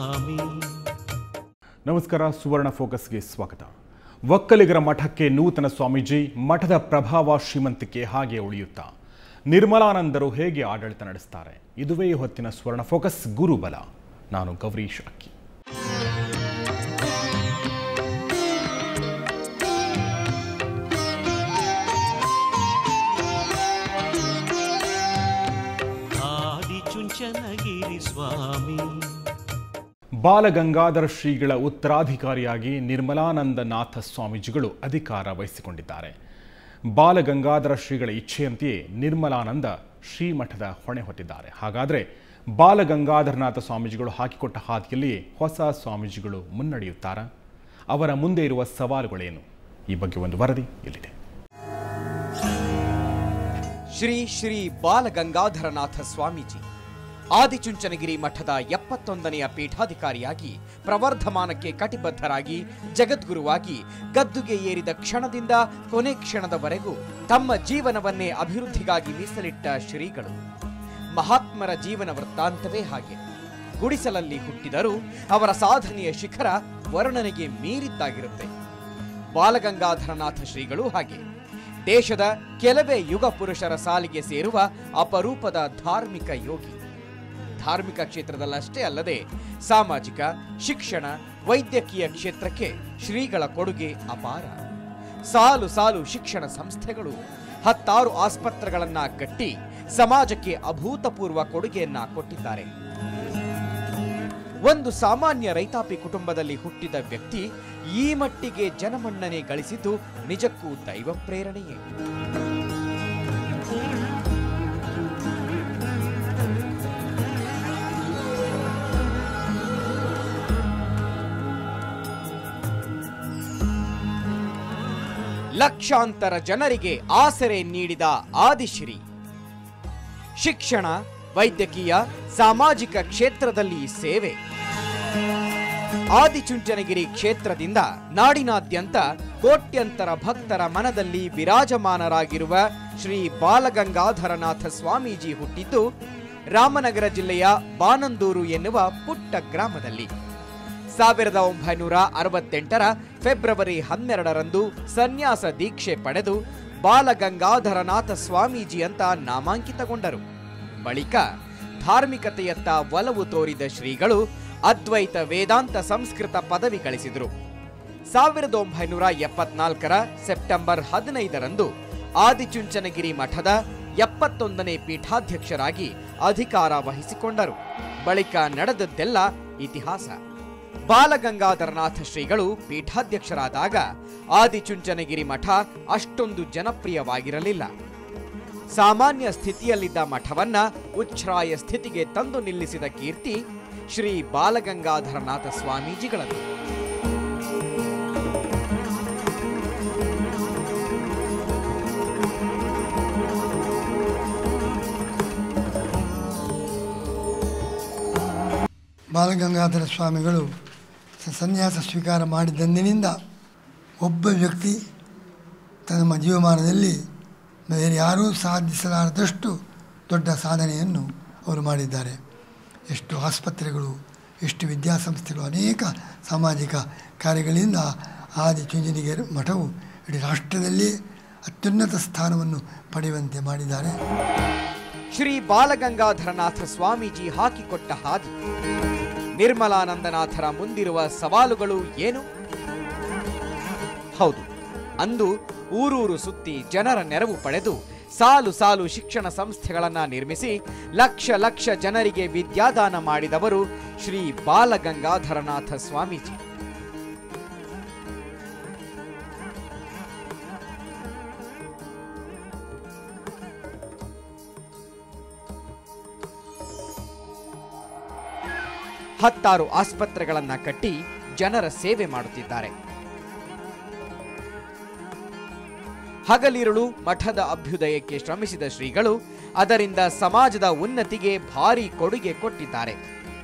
ಸ್ವಾಮಿ. ನಮಸ್ಕಾರ, ಸುವರ್ಣ ಫೋಕಸ್ಗೆ ಸ್ವಾಗತ. ಒಕ್ಕಲಿಗರ ಮಠಕ್ಕೆ ನೂತನ ಸ್ವಾಮೀಜಿ, ಮಠದ ಪ್ರಭಾವ ಶ್ರೀಮಂತಿಕೆ ಹಾಗೆ ಉಳಿಯುತ್ತಾ ನಿರ್ಮಲಾನಂದರು ಹೇಗೆ ಆಡಳಿತ ನಡೆಸ್ತಾರೆ? ಇದುವೇ ಹೊತ್ತಿನ ಸುವರ್ಣ ಫೋಕಸ್ ಗುರುಬಲ. ನಾನು ಗೌರೀಶ್ ಅಕ್ಕಿ. ಆದಿಚುಂಚನಗಿರಿ ಸ್ವಾಮಿ. ಬಾಲಗಂಗಾಧರ ಶ್ರೀಗಳ ಉತ್ತರಾಧಿಕಾರಿಯಾಗಿ ನಿರ್ಮಲಾನಂದನಾಥ ಸ್ವಾಮೀಜಿಗಳು ಅಧಿಕಾರ ವಹಿಸಿಕೊಂಡಿದ್ದಾರೆ. ಬಾಲಗಂಗಾಧರ ಶ್ರೀಗಳ ಇಚ್ಛೆಯಂತೆಯೇ ನಿರ್ಮಲಾನಂದ ಶ್ರೀಮಠದ ಹೊಣೆ ಹೊತ್ತಿದ್ದಾರೆ. ಹಾಗಾದರೆ ಬಾಲಗಂಗಾಧರನಾಥ ಸ್ವಾಮೀಜಿಗಳು ಹಾಕಿಕೊಟ್ಟ ಹಾದಿಯಲ್ಲಿಯೇ ಹೊಸ ಸ್ವಾಮೀಜಿಗಳು ಮುನ್ನಡೆಯುತ್ತಾರಾ? ಅವರ ಮುಂದೆ ಇರುವ ಸವಾಲುಗಳೇನು? ಈ ಬಗ್ಗೆ ಒಂದು ವರದಿ ಇಲ್ಲಿದೆ. ಶ್ರೀ ಶ್ರೀ ಬಾಲಗಂಗಾಧರನಾಥ ಸ್ವಾಮೀಜಿ ಆದಿಚುಂಚನಗಿರಿ ಮಠದ 71ನೆಯ ಪೀಠಾಧಿಕಾರಿಯಾಗಿ ಪ್ರವರ್ಧಮಾನಕ್ಕೆ ಕಟಿಬದ್ಧರಾಗಿ ಜಗದ್ಗುರುವಾಗಿ ಗದ್ದುಗೆ ಏರಿದ ಕ್ಷಣದಿಂದ ಕೊನೆ ಕ್ಷಣದವರೆಗೂ ತಮ್ಮ ಜೀವನವನ್ನೇ ಅಭಿವೃದ್ಧಿಗಾಗಿ ಮೀಸಲಿಟ್ಟ ಶ್ರೀಗಳು. ಮಹಾತ್ಮರ ಜೀವನ ವೃತ್ತಾಂತವೇ ಹಾಗೆ. ಗುಡಿಸಲಲ್ಲಿ ಹುಟ್ಟಿದರೂ ಅವರ ಸಾಧನೆಯ ಶಿಖರ ವರ್ಣನೆಗೆ ಮೀರಿದ್ದಾಗಿರುತ್ತೆ. ಬಾಲಗಂಗಾಧರನಾಥ ಶ್ರೀಗಳು ಹಾಗೆ ದೇಶದ ಕೆಲವೇ ಯುಗ ಪುರುಷರ ಸಾಲಿಗೆ ಸೇರುವ ಅಪರೂಪದ ಧಾರ್ಮಿಕ ಯೋಗಿ. ಧಾರ್ಮಿಕ ಕ್ಷೇತ್ರದಲ್ಲಷ್ಟೇ ಅಲ್ಲದೆ ಸಾಮಾಜಿಕ, ಶಿಕ್ಷಣ, ವೈದ್ಯಕೀಯ ಕ್ಷೇತ್ರಕ್ಕೆ ಶ್ರೀಗಳ ಕೊಡುಗೆ ಅಪಾರ. ಸಾಲು ಸಾಲು ಶಿಕ್ಷಣ ಸಂಸ್ಥೆಗಳು, 10 ಆಸ್ಪತ್ರೆಗಳನ್ನ ಕಟ್ಟಿ ಸಮಾಜಕ್ಕೆ ಅಭೂತಪೂರ್ವ ಕೊಡುಗೆಯನ್ನ ಕೊಟ್ಟಿದ್ದಾರೆ. ಒಂದು ಸಾಮಾನ್ಯ ರೈತಾಪಿ ಕುಟುಂಬದಲ್ಲಿ ಹುಟ್ಟಿದ ವ್ಯಕ್ತಿ ಈ ಮಟ್ಟಿಗೆ ಜನಮನ್ನಣೆ ಗಳಿಸಿದ್ದು ನಿಜಕ್ಕೂ ದೈವ ಪ್ರೇರಣೆಯೇ. ಲಕ್ಷಾಂತರ ಜನರಿಗೆ ಆಸರೆ ನೀಡಿದ ಆದಿಶ್ರೀ. ಶಿಕ್ಷಣ, ವೈದ್ಯಕೀಯ, ಸಾಮಾಜಿಕ ಕ್ಷೇತ್ರದಲ್ಲಿ ಸೇವೆ. ಆದಿಚುಂಚನಗಿರಿ ಕ್ಷೇತ್ರದಿಂದ ನಾಡಿನಾದ್ಯಂತ ಕೋಟ್ಯಂತರ ಭಕ್ತರ ಮನದಲ್ಲಿ ವಿರಾಜಮಾನರಾಗಿರುವ ಶ್ರೀ ಬಾಲಗಂಗಾಧರನಾಥ ಸ್ವಾಮೀಜಿ ಹುಟ್ಟಿದ್ದು ರಾಮನಗರ ಜಿಲ್ಲೆಯ ಬಾನಂದೂರು ಎನ್ನುವ ಪುಟ್ಟ ಗ್ರಾಮದಲ್ಲಿ. 1968ರ ಫೆಬ್ರವರಿ 12ರಂದು ಸನ್ಯಾಸ ದೀಕ್ಷೆ ಪಡೆದು ಬಾಲಗಂಗಾಧರನಾಥ ಸ್ವಾಮೀಜಿ ಅಂತ ನಾಮಾಂಕಿತಗೊಂಡರು. ಬಳಿಕ ಧಾರ್ಮಿಕತೆಯತ್ತ ಒಲವು ತೋರಿದ ಶ್ರೀಗಳು ಅದ್ವೈತ ವೇದಾಂತ ಸಂಸ್ಕೃತ ಪದವಿ ಗಳಿಸಿದರು. 1974ರ ಸೆಪ್ಟೆಂಬರ್ 15ರಂದು ಆದಿಚುಂಚನಗಿರಿ ಮಠದ 71ನೇ ಪೀಠಾಧ್ಯಕ್ಷರಾಗಿ ಅಧಿಕಾರ ವಹಿಸಿಕೊಂಡರು. ಬಳಿಕ ನಡೆದದ್ದೆಲ್ಲ ಇತಿಹಾಸ. ಬಾಲಗಂಗಾಧರನಾಥ ಶ್ರೀಗಳು ಪೀಠಾಧ್ಯಕ್ಷರಾದಾಗ ಆದಿಚುಂಚನಗಿರಿ ಮಠ ಅಷ್ಟೊಂದು ಜನಪ್ರಿಯವಾಗಿರಲಿಲ್ಲ. ಸಾಮಾನ್ಯ ಸ್ಥಿತಿಯಲ್ಲಿದ್ದ ಮಠವನ್ನ ಉಚ್ಛ್ರಾಯ ಸ್ಥಿತಿಗೆ ತಂದು ನಿಲ್ಲಿಸಿದ ಕೀರ್ತಿ ಶ್ರೀ ಬಾಲಗಂಗಾಧರನಾಥ ಸ್ವಾಮೀಜಿಗಳದು. ಬಾಲಗಂಗಾಧರ ಸ್ವಾಮಿಗಳು ಸನ್ಯಾಸ ಸ್ವೀಕಾರ ಮಾಡಿದಂದಿನಿಂದ ಒಬ್ಬ ವ್ಯಕ್ತಿ ತಮ್ಮ ಜೀವಮಾನದಲ್ಲಿ ಬೇರೆ ಯಾರೂ ಸಾಧಿಸಲಾರದಷ್ಟು ದೊಡ್ಡ ಸಾಧನೆಯನ್ನು ಅವರು ಮಾಡಿದ್ದಾರೆ. ಎಷ್ಟು ಆಸ್ಪತ್ರೆಗಳು, ಎಷ್ಟು ವಿದ್ಯಾಸಂಸ್ಥೆಗಳು, ಅನೇಕ ಸಾಮಾಜಿಕ ಕಾರ್ಯಗಳಿಂದ ಆದಿಚುಂಚನಗಿರಿ ಮಠವು ಇಡೀ ರಾಷ್ಟ್ರದಲ್ಲಿ ಅತ್ಯುನ್ನತ ಸ್ಥಾನವನ್ನು ಪಡೆಯುವಂತೆ ಮಾಡಿದ್ದಾರೆ. ಶ್ರೀ ಬಾಲಗಂಗಾಧರನಾಥ ಸ್ವಾಮೀಜಿ ಹಾಕಿಕೊಟ್ಟ ಹಾದಿ. ನಿರ್ಮಲಾನಂದನಾಥರ ಮುಂದಿರುವ ಸವಾಲುಗಳು ಏನು? ಹೌದು, ಅಂದು ಊರೂರು ಸುತ್ತಿ ಜನರ ನೆರವು ಪಡೆದು ಸಾಲು ಸಾಲು ಶಿಕ್ಷಣ ಸಂಸ್ಥೆಗಳನ್ನು ನಿರ್ಮಿಸಿ ಲಕ್ಷ ಲಕ್ಷ ಜನರಿಗೆ ವಿದ್ಯಾದಾನ ಮಾಡಿದವರು ಶ್ರೀ ಬಾಲಗಂಗಾಧರನಾಥ ಸ್ವಾಮೀಜಿ. ಹತ್ತಾರು ಆಸ್ಪತ್ರೆಗಳನ್ನ ಕಟ್ಟಿ ಜನರ ಸೇವೆ ಮಾಡುತ್ತಿದ್ದಾರೆ. ಹಗಲಿರುಳು ಮಠದ ಅಭ್ಯುದಯಕ್ಕೆ ಶ್ರಮಿಸಿದ ಶ್ರೀಗಳು ಅದರಿಂದ ಸಮಾಜದ ಉನ್ನತಿಗೆ ಭಾರಿ ಕೊಡುಗೆ ಕೊಟ್ಟಿದ್ದಾರೆ.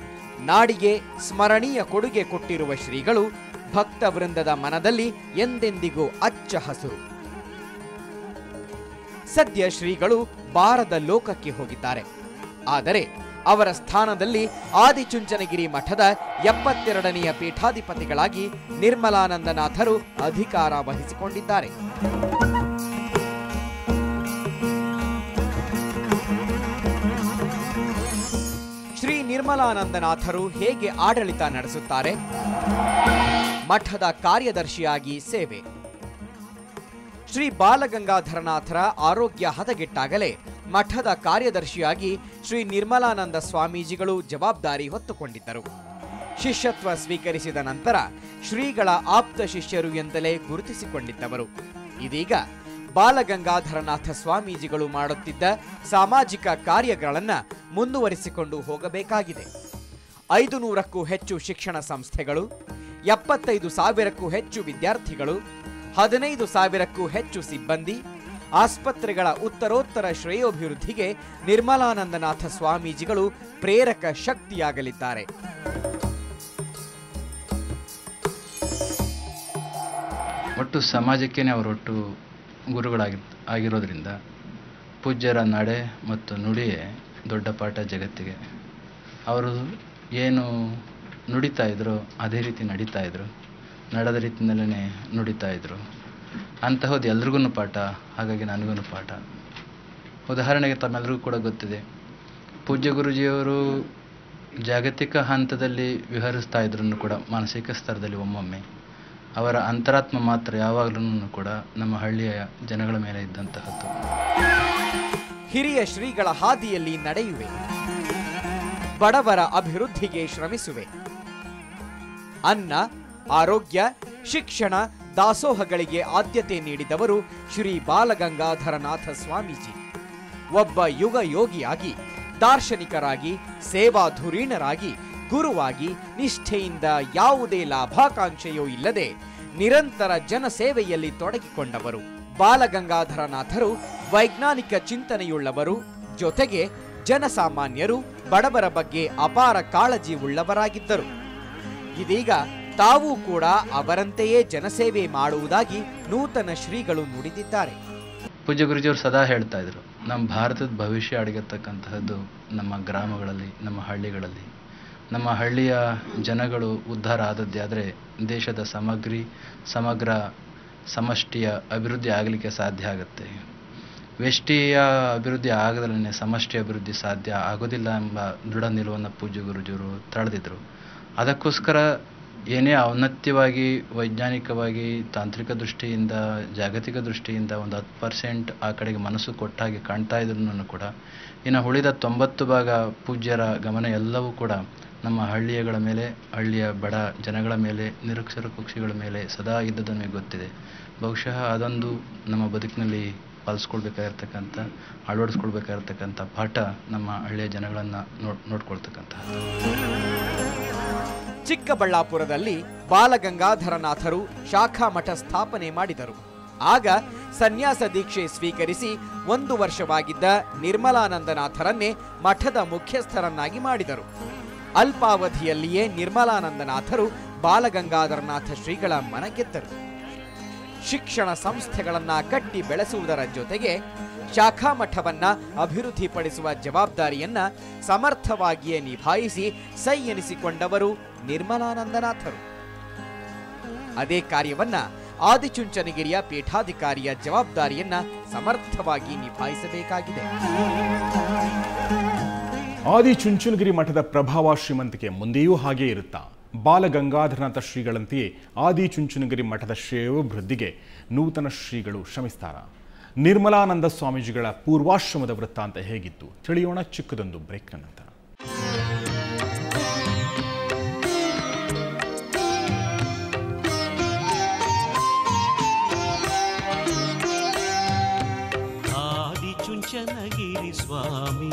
ನಾಡಿಗೆ ಸ್ಮರಣೀಯ ಕೊಡುಗೆ ಕೊಟ್ಟಿರುವ ಶ್ರೀಗಳು ಭಕ್ತ ವೃಂದದ ಮನದಲ್ಲಿ ಎಂದೆಂದಿಗೂ ಅಚ್ಚ ಹಸುರು. ಸದ್ಯ ಶ್ರೀಗಳು ಬಾರದ ಲೋಕಕ್ಕೆ ಹೋಗಿದ್ದಾರೆ. ಆದರೆ ಅವರ ಸ್ಥಾನದಲ್ಲಿ ಆದಿಚುಂಚನಗಿರಿ ಮಠದ 72ನೆಯ ಪೀಠಾಧಿಪತಿಗಳಾಗಿ ನಿರ್ಮಲಾನಂದನಾಥರು ಅಧಿಕಾರ ವಹಿಸಿಕೊಂಡಿದ್ದಾರೆ. ಶ್ರೀ ನಿರ್ಮಲಾನಂದನಾಥರು ಹೇಗೆ ಆಡಳಿತ ನಡೆಸುತ್ತಾರೆ? ಮಠದ ಕಾರ್ಯದರ್ಶಿಯಾಗಿ ಸೇವೆ. ಶ್ರೀ ಬಾಲಗಂಗಾಧರನಾಥರ ಆರೋಗ್ಯ ಹದಗೆಟ್ಟಾಗಲೇ ಮಠದ ಕಾರ್ಯದರ್ಶಿಯಾಗಿ ಶ್ರೀ ನಿರ್ಮಲಾನಂದ ಸ್ವಾಮೀಜಿಗಳು ಜವಾಬ್ದಾರಿ ಹೊತ್ತುಕೊಂಡಿದ್ದರು. ಶಿಷ್ಯತ್ವ ಸ್ವೀಕರಿಸಿದ ನಂತರ ಶ್ರೀಗಳ ಆಪ್ತ ಶಿಷ್ಯರು ಎಂದಲೇ ಗುರುತಿಸಿಕೊಂಡಿದ್ದವರು. ಇದೀಗ ಬಾಲಗಂಗಾಧರನಾಥ ಸ್ವಾಮೀಜಿಗಳು ಮಾಡುತ್ತಿದ್ದ ಸಾಮಾಜಿಕ ಕಾರ್ಯಗಳನ್ನು ಮುಂದುವರಿಸಿಕೊಂಡು ಹೋಗಬೇಕಾಗಿದೆ. 500ಕ್ಕೂ ಹೆಚ್ಚು ಶಿಕ್ಷಣ ಸಂಸ್ಥೆಗಳು, 75,000ಕ್ಕೂ ಹೆಚ್ಚು ವಿದ್ಯಾರ್ಥಿಗಳು, 15,000ಕ್ಕೂ ಹೆಚ್ಚು ಸಿಬ್ಬಂದಿ, ಆಸ್ಪತ್ರೆಗಳ ಉತ್ತರೋತ್ತರ ಶ್ರೇಯೋಭಿವೃದ್ಧಿಗೆ ನಿರ್ಮಲಾನಂದನಾಥ ಸ್ವಾಮೀಜಿಗಳು ಪ್ರೇರಕ ಶಕ್ತಿಯಾಗಲಿದ್ದಾರೆ. ಒಟ್ಟು ಸಮಾಜಕ್ಕೇನೆ ಅವರೊಟ್ಟು ಆಗಿರೋದ್ರಿಂದ ಪೂಜ್ಯರ ನಡೆ ಮತ್ತು ನುಡಿಯೇ ದೊಡ್ಡ ಪಾಠ ಜಗತ್ತಿಗೆ. ಅವರು ಏನು ನುಡಿತಾ ಇದ್ರು ಅದೇ ರೀತಿ ನಡೀತಾ ಇದ್ರು, ನಡೆದ ರೀತಿಯಲ್ಲೇ ನುಡಿತಾ ಇದ್ರು. ಅಂತಹದ್ದು ಎಲ್ರಿಗೂ ಪಾಠ, ಹಾಗಾಗಿ ನನಗೂ ಪಾಠ. ಉದಾಹರಣೆಗೆ ತಮ್ಮೆಲ್ಲರಿಗೂ ಕೂಡ ಗೊತ್ತಿದೆ, ಪೂಜ್ಯ ಗುರುಜಿಯವರು ಜಾಗತಿಕ ಹಂತದಲ್ಲಿ ವಿಹರಿಸ್ತಾ ಇದ್ರು ಕೂಡ ಮಾನಸಿಕ ಸ್ತರದಲ್ಲಿ ಒಮ್ಮೊಮ್ಮೆ ಅವರ ಅಂತರಾತ್ಮ ಮಾತ್ರ ಯಾವಾಗಲೂ ಕೂಡ ನಮ್ಮ ಹಳ್ಳಿಯ ಜನಗಳ ಮೇಲೆ ಇದ್ದಂತಹದ್ದು. ಹಿರಿಯ ಶ್ರೀಗಳ ಹಾದಿಯಲ್ಲಿ ನಡೆಯುವೆ, ಬಡವರ ಅಭಿವೃದ್ಧಿಗೆ ಶ್ರಮಿಸುವೆ. ಅನ್ನ, ಆರೋಗ್ಯ, ಶಿಕ್ಷಣ, ದಾಸೋಹಗಳಿಗೆ ಆದ್ಯತೆ ನೀಡಿದವರು ಶ್ರೀ ಬಾಲಗಂಗಾಧರನಾಥ ಸ್ವಾಮೀಜಿ. ಒಬ್ಬ ಯುಗ ಯೋಗಿಯಾಗಿ, ದಾರ್ಶನಿಕರಾಗಿ, ಸೇವಾಧುರೀಣರಾಗಿ, ಗುರುವಾಗಿ ನಿಷ್ಠೆಯಿಂದ ಯಾವುದೇ ಲಾಭಾಕಾಂಕ್ಷೆಯೂ ಇಲ್ಲದೆ ನಿರಂತರ ಜನಸೇವೆಯಲ್ಲಿ ತೊಡಗಿಕೊಂಡವರು. ಬಾಲಗಂಗಾಧರನಾಥರು ವೈಜ್ಞಾನಿಕ ಚಿಂತನೆಯುಳ್ಳವರು, ಜೊತೆಗೆ ಜನಸಾಮಾನ್ಯರು, ಬಡವರ ಬಗ್ಗೆ ಅಪಾರ ಕಾಳಜಿ ಉಳ್ಳವರಾಗಿದ್ದರು. ಇದೀಗ ತಾವೂ ಕೂಡ ಅವರಂತೆಯೇ ಜನಸೇವೆ ಮಾಡುವುದಾಗಿ ನೂತನ ಶ್ರೀಗಳು ನುಡಿದಿದ್ದಾರೆ. ಪೂಜ್ಯ ಗುರುಜಿಯವರು ಸದಾ ಹೇಳ್ತಾ ಇದ್ರು, ನಮ್ಮ ಭಾರತದ ಭವಿಷ್ಯ ಅಡಗಿರ್ತಕ್ಕಂತಹದ್ದು ನಮ್ಮ ಗ್ರಾಮಗಳಲ್ಲಿ, ನಮ್ಮ ಹಳ್ಳಿಗಳಲ್ಲಿ. ನಮ್ಮ ಹಳ್ಳಿಯ ಜನಗಳು ಉದ್ಧಾರ ಆದದ್ದೇ ಆದರೆ ದೇಶದ ಸಮಗ್ರ ಸಮಷ್ಟಿಯ ಅಭಿವೃದ್ಧಿ ಆಗಲಿಕ್ಕೆ ಸಾಧ್ಯ ಆಗುತ್ತೆ. ವ್ಯಷ್ಟಿಯ ಅಭಿವೃದ್ಧಿ ಆಗದಲ್ಲೇ ಸಮಷ್ಟಿ ಅಭಿವೃದ್ಧಿ ಸಾಧ್ಯ ಆಗೋದಿಲ್ಲ ಎಂಬ ದೃಢ ನಿಲುವನ್ನು ಪೂಜ್ಯ ಗುರುಜಿಯವರು ತಳೆದಿದ್ರು. ಅದಕ್ಕೋಸ್ಕರ ಏನೇ ಔನ್ನತ್ಯವಾಗಿ, ವೈಜ್ಞಾನಿಕವಾಗಿ, ತಾಂತ್ರಿಕ ದೃಷ್ಟಿಯಿಂದ, ಜಾಗತಿಕ ದೃಷ್ಟಿಯಿಂದ ಒಂದು 10% ಆ ಕಡೆಗೆ ಮನಸ್ಸು ಕೊಟ್ಟಾಗಿ ಕಾಣ್ತಾ ಇದ್ರೂ ಕೂಡ ಇನ್ನು ಉಳಿದ 90% ಪೂಜ್ಯರ ಗಮನ ಎಲ್ಲವೂ ಕೂಡ ನಮ್ಮ ಹಳ್ಳಿಗಳ ಮೇಲೆ, ಹಳ್ಳಿಯ ಬಡ ಜನಗಳ ಮೇಲೆ, ನಿರಕ್ಷರ ಪಕ್ಷಿಗಳ ಮೇಲೆ ಸದಾ ಇದ್ದದ್ದು ನಮಗೆ ಗೊತ್ತಿದೆ. ಬಹುಶಃ ಅದೊಂದು ನಮ್ಮ ಬದುಕಿನಲ್ಲಿ ಪಾಲಿಸ್ಕೊಳ್ಬೇಕಾಗಿರ್ತಕ್ಕಂಥ, ಅಳವಡಿಸ್ಕೊಳ್ಬೇಕಾಗಿರ್ತಕ್ಕಂಥ ಪಾಠ ನಮ್ಮ ಹಳ್ಳಿಯ ಜನಗಳನ್ನು ನೋಡ್ಕೊಳ್ತಕ್ಕಂಥದ್ದು. ಚಿಕ್ಕಬಳ್ಳಾಪುರದಲ್ಲಿ ಬಾಲಗಂಗಾಧರನಾಥರು ಶಾಖಾ ಮಠ ಸ್ಥಾಪನೆ ಮಾಡಿದರು. ಆಗ ಸನ್ಯಾಸ ದೀಕ್ಷೆ ಸ್ವೀಕರಿಸಿ 1 ವರ್ಷವಾಗಿದ್ದ ನಿರ್ಮಲಾನಂದನಾಥರನ್ನೇ ಮಠದ ಮುಖ್ಯಸ್ಥರನ್ನಾಗಿ ಮಾಡಿದರು. ಅಲ್ಪಾವಧಿಯಲ್ಲಿಯೇ ನಿರ್ಮಲಾನಂದನಾಥರು ಬಾಲಗಂಗಾಧರನಾಥ ಶ್ರೀಗಳ ಮನಗೆದ್ದರು. ಶಿಕ್ಷಣ ಸಂಸ್ಥೆಗಳನ್ನ ಕಟ್ಟಿ ಬೆಳೆಸುವುದರ ಜೊತೆಗೆ ಶಾಖಾ ಮಠವನ್ನ ಅಭಿವೃದ್ಧಿಪಡಿಸುವ ಜವಾಬ್ದಾರಿಯನ್ನ ಸಮರ್ಥವಾಗಿಯೇ ನಿಭಾಯಿಸಿ ಸೈ ಎನಿಸಿಕೊಂಡವರು ನಿರ್ಮಲಾನಂದನಾಥರು. ಅದೇ ಕಾರ್ಯವನ್ನ ಆದಿಚುಂಚನಗಿರಿಯ ಪೀಠಾಧಿಕಾರಿಯ ಜವಾಬ್ದಾರಿಯನ್ನ ಸಮರ್ಥವಾಗಿ ನಿಭಾಯಿಸಬೇಕಾಗಿದೆ. ಆದಿಚುಂಚನಗಿರಿ ಮಠದ ಪ್ರಭಾವ ಶ್ರೀಮಂತಿಕೆ ಮುಂದೆಯೂ ಹಾಗೇ ಇರುತ್ತಾ? ಬಾಲಗಂಗಾಧರನಾಥ ಶ್ರೀಗಳಂತೆಯೇ ಆದಿಚುಂಚನಗಿರಿ ಮಠದ ಶ್ರೇಯೋಭಿವೃದ್ಧಿಗೆ ನೂತನ ಶ್ರೀಗಳು ಶ್ರಮಿಸ್ತಾರ? ನಿರ್ಮಲಾನಂದ ಸ್ವಾಮೀಜಿಗಳ ಪೂರ್ವಾಶ್ರಮದ ವೃತ್ತಾಂತ ಹೇಗಿತ್ತು ತಿಳಿಯೋಣ ಚಿಕ್ಕದೊಂದು ಬ್ರೇಕ್ನ ನಂತರ. ಆದಿಚುಂಚನಗಿರಿ ಸ್ವಾಮಿ